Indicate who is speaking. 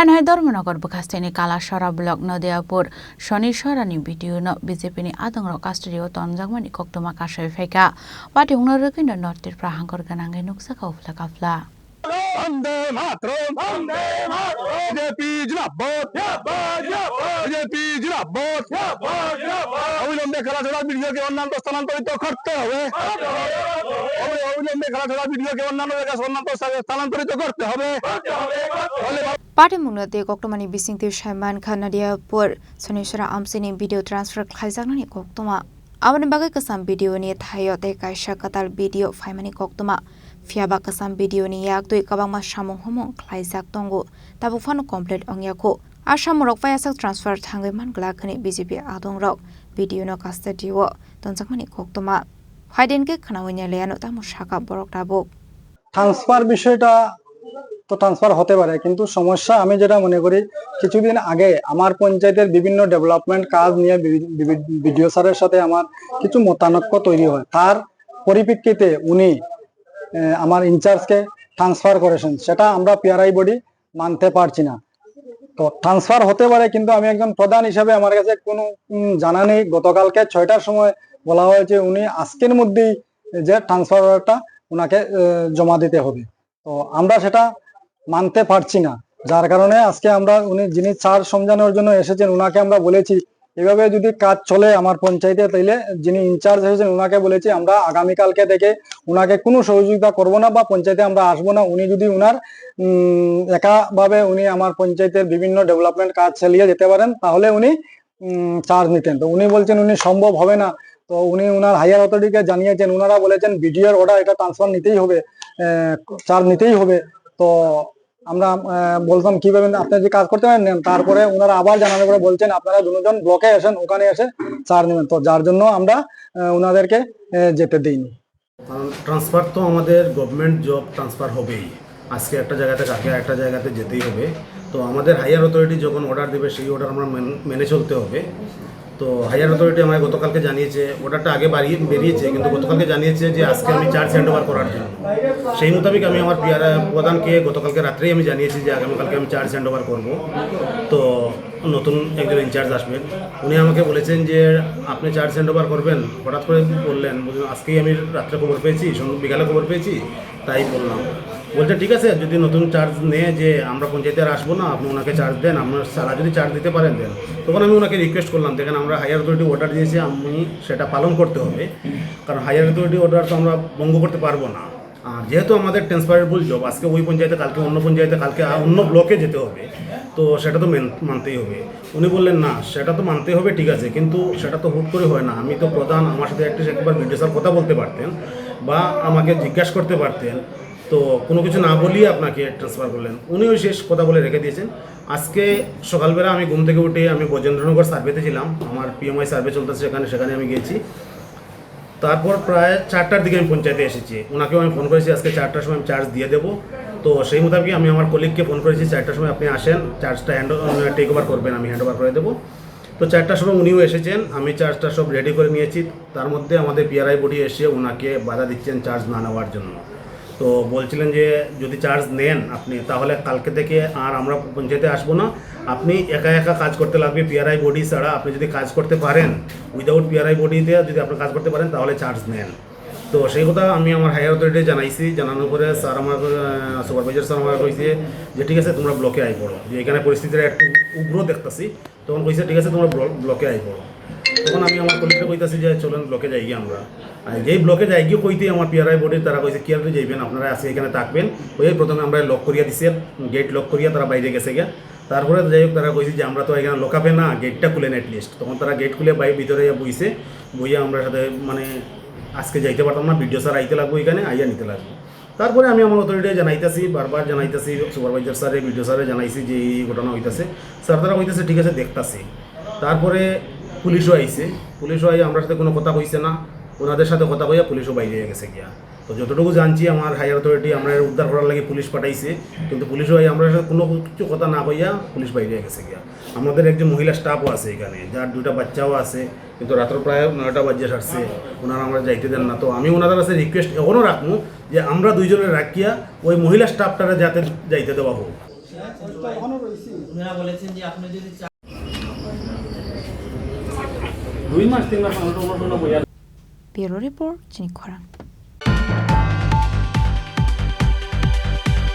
Speaker 1: हायनाय Dharmanagar बुखास्तेनि कालासरा block नदियापुर शनिश्वरानि video बिजेपिनि आदंग कास्टडियाव तनजागमानि कक्तमा कासाय फायका party उंनो रोखिनो नर्थिरफ्रा हांखर गोनाङै नुक्सा खावफ्ला काफ्ला
Speaker 2: Vande Mataram Vande Mataram BJP जिंदाबाद BJP जिंदाबाद অবিলম্বে খেলাধুলা ভিডিওকে অন্যান্য স্থানান্তরিত করতে হবে অবিলম্বে খেলাধুলা ভিডিওকে অন্যান্য জায়গায় স্থানান্তরিত করতে হবে
Speaker 3: पार्टी मुनते कक्तमानि बिसिंति साइमान खान नदियापुर शनिश्वरा आमसिनि भिडिअ ट्रान्सफर खालायजागनानि कक्तमा आबानि बागै कसाम भिडिअनि थायते कायसा काताल भिडिअ फाइमानि कक्तमा फियाबा कसाम भिडिअनि याकदुइ काबांमा सामुं हमं खालायजाक दंगो ताबुफानो कमप्लिट अंगियाखौ आसाम रक फायासाक ट्रान्सफर थांगै मानग्लाखनि बिजेपि आदंरक भिडिअनो कास्टडियाव तनजागमानि कक्तमा फाइदेनके खानावैनि लेयानो तामु साका बरक दाबुक
Speaker 2: ট্রান্সফার বিষয়টা তো ট্রান্সফার হতে পারে, কিন্তু সমস্যা আমি যেটা মনে করি কিছুদিন আগে আমার পঞ্চায়েতের বিভিন্ন ডেভেলপমেন্ট কাজ নিয়ে বিডিও স্যারের সাথে আমার কিছু মতানৈক্য তৈরি হয়। তার পরিপ্রেক্ষিতে উনি আমার ইনচার্জকে ট্রান্সফার করেছেন, সেটা আমরা পিআরআই বডি মানতে পারছি না। তো ট্রান্সফার হতে পারে, কিন্তু আমি একজন প্রধান হিসেবে আমার কাছে কোনো জানা নেই। গতকালকে 6টার সময় বলা হয়েছে উনি আজকের মধ্যেই যে ট্রান্সফারটা উনাকে জমা দিতে হবে। তো আমরা সেটা মানতে পারছি না, যার কারণে আজকে আমরা উনি যিনি চার্জ সমঝানোর জন্য এসেছেন উনাকে আমরা বলেছি এভাবে যদি কাজ চলে আমার পঞ্চায়েতে, তাইলে যিনি ইনচার্জ হয়েছেন উনাকে বলেছি আমরা আগামীকালকে থেকে উনাকে কোনো সহযোগিতা করব না বা পঞ্চায়েতে আমরা আসবো না। উনি যদি উনার একাভাবে উনি আমার পঞ্চায়েতের বিভিন্ন ডেভেলপমেন্ট কাজ চালিয়ে যেতে পারেন তাহলে উনি চার্জ নিতেন। তো উনি বলছেন উনি সম্ভব হবে না। তো উনি উনার হায়ার অথরিটিকে জানিয়েছেন, উনারা বলেছেন বিডিওর অর্ডার এটা ট্রান্সফার নিতেই হবে, চার্জ নিতেই হবে। তো আমরা বলতাম কিভাবে আপনি যে কাজ করতে পারেন, তারপরে ওনারা আবার জানানোর পরে বলছেন আপনারা দুজন ব্লকে আসেন, ওখানে এসে চার্জ নেবেন। তো যার জন্য আমরা ওনাদেরকে যেতে দিইনি।
Speaker 4: কারণ ট্রান্সফার তো আমাদের গভর্নমেন্ট জব ট্রান্সফার হবেই, আজকে একটা জায়গাতে কালকে একটা জায়গাতে যেতেই হবে। তো আমাদের হায়ার অথরিটি যখন অর্ডার দেবে সেই অর্ডার আমরা মেনে চলতে হবে। তো হায়ার অথরিটি আমায় গতকালকে জানিয়েছে, অর্ডারটা আগে বেরিয়েছে কিন্তু গতকালকে জানিয়েছে যে আজকে আমি চার্জ হ্যান্ড ওভার করার জন্য। সেই মোতাবেক আমি আমার প্রধানকে গতকালকে রাত্রেই আমি জানিয়েছি যে আগামীকালকে আমি চার্জ হ্যান্ড ওভার করবো। তো নতুন একজন ইনচার্জ আসবেন, উনি আমাকে বলেছেন যে আপনি চার্জ হ্যান্ড ওভার করবেন। হঠাৎ করে বললেন, আজকেই আমি রাত্রে খবর পেয়েছি, বিকালে খবর পেয়েছি, তাই বললাম। বলছে ঠিক আছে, যদি নতুন চার্জ নেয় যে আমরা পঞ্চায়েতে আর আসবো না, আপনি ওনাকে চার্জ দেন, আপনার সারা যদি চার্জ দিতে পারেন দেন। তখন আমি ওনাকে রিকোয়েস্ট করলাম, দেখেন আমরা হায়ার অথরিটি অর্ডার দিয়েছি, আমি সেটা পালন করতে হবে, কারণ হায়ার অথরিটি অর্ডার তো আমরা ভঙ্গ করতে পারবো না। আর যেহেতু আমাদের ট্রান্সফারেবল জব, আজকে ওই পঞ্চায়েতে কালকে অন্য পঞ্চায়েতে কালকে অন্য ব্লকে যেতে হবে, তো সেটা তো মানতেই হবে। উনি বললেন না সেটা তো মানতেই হবে, ঠিক আছে, কিন্তু সেটা তো হুট করে হয় না। আমি তো প্রধান, আমার সাথে একবার ভিডিও স্যার কথা বলতে পারতেন বা আমাকে জিজ্ঞাসা করতে পারতেন, তো কোনো কিছু না বলিয়ে আপনাকে ট্রান্সফার করলেন। উনি ওই শেষ কথা বলে রেখে দিয়েছেন। আজকে সকালবেলা আমি ঘুম থেকে উঠে আমি বজেন্দ্রনগর সার্ভেতে ছিলাম, আমার পিএমআই সার্ভে চলতেছে সেখানে আমি গেছি। তারপর প্রায় 4টার দিকে আমি পঞ্চায়েতে এসেছি, ওনাকেও আমি ফোন করেছি আজকে 4টার সময় আমি চার্জ দিয়ে দেবো। তো সেই মোতাবেক আমি আমার কলিগকে ফোন করেছি 4টার সময় আপনি আসেন, চার্জটা টেক ওভার করবেন, আমি হ্যান্ড ওভার করে দেবো। তো 4টার সময় উনিও এসেছেন, আমি চার্জটা সব রেডি করে নিয়েছি। তার মধ্যে আমাদের পিআরআই বডি এসে ওনাকে বাধা দিচ্ছেন চার্জ না নেওয়ার জন্য। তো বলছিলেন যে যদি চার্জ নেন আপনি, তাহলে কালকে থেকে আর আমরা পঞ্চায়েতে আসবো না, আপনি একা একা কাজ করতে লাগবে, পিআরআই বডি ছাড়া আপনি যদি কাজ করতে পারেন, উইদাউট পিআরআই বডিতে যদি আপনি কাজ করতে পারেন তাহলে চার্জ নেন। তো সেই কথা আমি আমার হায়ার অথরিটি জানাইছি, জানানোর পরে স্যার আমার সুপারভাইজার স্যার আমার কইছে যে ঠিক আছে তোমরা ব্লকে আই পড়ো, যে এখানে পরিস্থিতিটা একটু উগ্র দেখতেছি। তখন কইছে ঠিক আছে তোমরা ব্লকে আই পড়ো। তখন আমি আমার কলিগকে কইতাছি যে চলেন ব্লকে যাই গিয়ে আমরা। আর যেই ব্লকে যাই গিয়ে কইতে আমার পিআরআই বডির তারা কইছে কি আপনি যাইবেন, আপনারা আজকে এখানে থাকবেন। ওই প্রথমে আমরা লক করিয়া দিছি, গেট লক করিয়া তারা বাইরে গেছে গিয়া। তারপরে যাই হোক তারা কইছে যে আমরা তো এখানে লোকাপে না, গেটটা খুলেন অ্যাটলিস্ট। তখন তারা গেট খুলে ভিতরে বইছে, বইয়া আমরা সাথে মানে আজকে যাইতে পারতাম না, ভিডিও স্যার আইতে লাগবো, এখানে আইয়া নিতে লাগবো। তারপরে আমি আমার অথরিটি জানাইতেছি, বারবার জানাইতেছি, সুপারভাইজার স্যারে ভিডিও স্যারে জানাইছি যে এই ঘটনা হইতেছে। স্যার তারা হইতেছে ঠিক আছে দেখতাছি। তারপরে পুলিশও আইছে, পুলিশও আই আমরা সাথে কোনো কথা কইছে না, ওনাদের সাথে কথা কইয়া পুলিশও বাইরে গেছে গিয়া। তো যতটুকু জানছি আমার হায়ার অথরিটি আমরা উদ্ধার করার লাগে পুলিশ পাঠাইছে, কিন্তু পুলিশও আই আমরা সাথে কোনো কিছু কথা না কইয়া পুলিশ বাইরে গেছে গিয়া। আমাদের একজন মহিলা স্টাফও আছে এখানে, যার 2টা বাচ্চাও আছে, কিন্তু রাত্র প্রায় 9টা বাজে সারছে, ওনারা আমরা যাইতে দেন না। তো আমি ওনাদের কাছে রিকোয়েস্ট এখনও রাখবো যে আমরা দুইজনের রাখিয়া ওই মহিলা স্টাফটারে যাতে যাইতে দেওয়া হোক।
Speaker 5: জুলাই ওনারা বলেছেন যে আপনি যদি
Speaker 6: 2 মাস 3 মাস আমরা তো
Speaker 3: ব্যুরো রিপোর্ট চিনিখরাং।